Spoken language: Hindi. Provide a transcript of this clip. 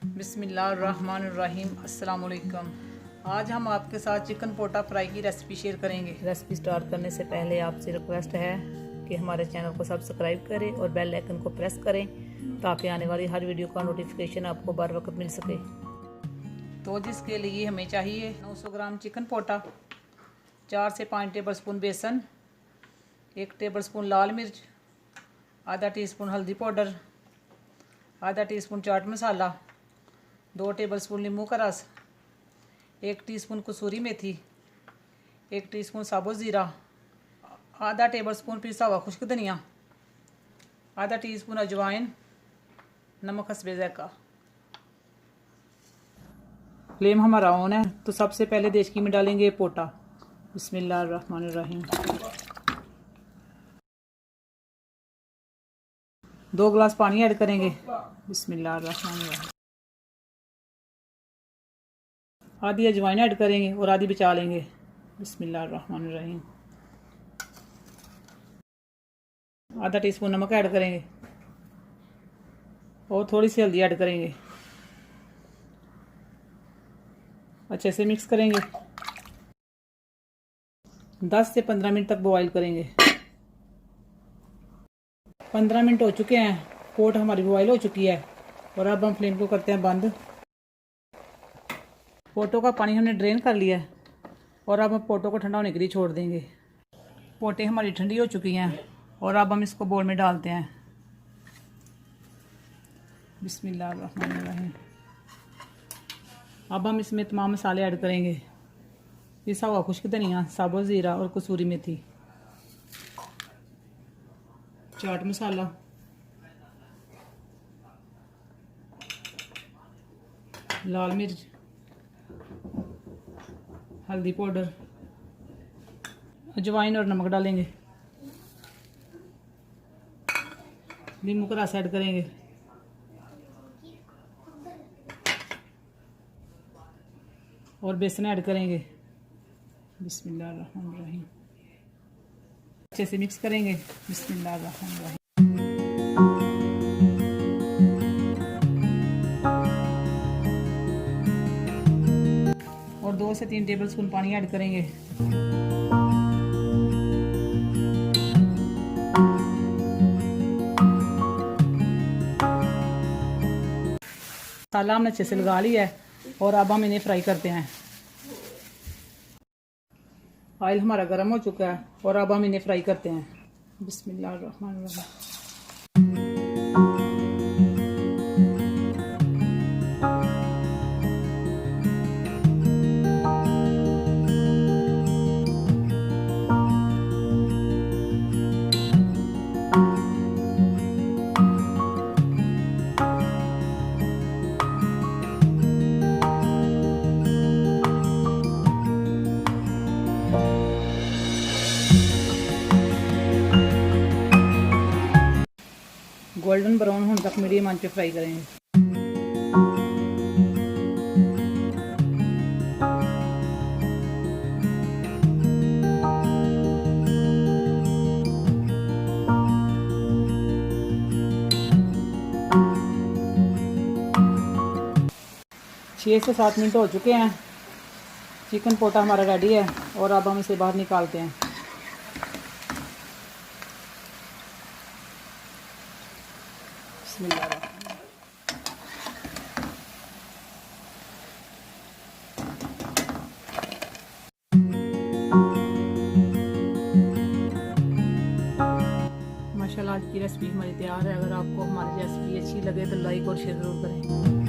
बिस्मिल्लाहिर्रहमानिर्रहीम। अस्सलाम वालेकुम। आज हम आपके साथ चिकन पोटा फ्राई की रेसिपी शेयर करेंगे। रेसिपी स्टार्ट करने से पहले आपसे रिक्वेस्ट है कि हमारे चैनल को सब्सक्राइब करें और बेल आइकन को प्रेस करें ताकि आने वाली हर वीडियो का नोटिफिकेशन आपको बर वक्त मिल सके। तो जिसके लिए हमें चाहिए 900 ग्राम चिकन पोटा, 4 से 5 टेबलस्पून बेसन, 1 टेबलस्पून लाल मिर्च, आधा टीस्पून हल्दी पाउडर, आधा टीस्पून चाट मसाला, 2 टेबलस्पून नींबू का रस, 1 टीस्पून कसूरी मेथी, 1 टीस्पून साबुत ज़ीरा, आधा टेबलस्पून पिसा हुआ खुश्क धनिया, आधा टीस्पून अजवाइन, नमक हस्बे ज़ायक़ा। फ्लेम हमारा ऑन है तो सबसे पहले देचकी में डालेंगे पोटा। बिस्मिल्लाहिर्रहमानिर्रहीम। 2 गिलास पानी ऐड करेंगे। बिस्मिल्लाहिर्रहमानिर्रहीम। आधी अजवाइन ऐड करेंगे और आधी बचा लेंगे। बिस्मिल्लाहिर्रहमानिर्रहीम। आधा टीस्पून नमक ऐड करेंगे और थोड़ी सी हल्दी ऐड करेंगे। अच्छे से मिक्स करेंगे। 10 से 15 मिनट तक बॉईल करेंगे। 15 मिनट हो चुके हैं, पोट हमारी बॉईल हो चुकी है और अब हम फ्लेम को करते हैं बंद। पोटो का पानी हमने ड्रेन कर लिया है और अब हम पोटो को ठंडा होने के लिए छोड़ देंगे। पोटे हमारी ठंडी हो चुकी हैं और अब हम इसको बोल में डालते हैं। बिस्मिल्लाहिर्रहमानिर्रहीम। अब हम इसमें तमाम मसाले ऐड करेंगे। पिसा हुआ खुश्क धनिया, साबुत ज़ीरा और कसूरी मेथी, चाट मसाला, लाल मिर्च, हल्दी पाउडर, अजवाइन और नमक डालेंगे। नींबू का रस ऐड करेंगे और बेसन ऐड करेंगे। बिस्मिल्लाहिर्रहमानिर्रहीम। अच्छे से मिक्स करेंगे। बिस्मिल्लाहिर्रहमानिर्रहीम। और 2 से 3 टेबलस्पून पानी ऐड करेंगे। मसाला हमने अच्छे से लगा लिया है और अब हम इन्हें फ्राई करते हैं। ऑयल हमारा गर्म हो चुका है और अब हम इन्हें फ्राई करते हैं। बिस्मिल्लाहिर्रहमानिर्रहीम। गोल्डन ब्राउन होने तक मीडियम आंच पे फ्राई करेंगे। छः से 7 मिनट हो चुके हैं। चिकन पोटा हमारा रेडी है और अब हम इसे बाहर निकालते हैं। माशाल्लाह आज की रेसिपी हमारी तैयार है। अगर आपको हमारी रेसिपी अच्छी लगे तो लाइक और शेयर जरूर करें।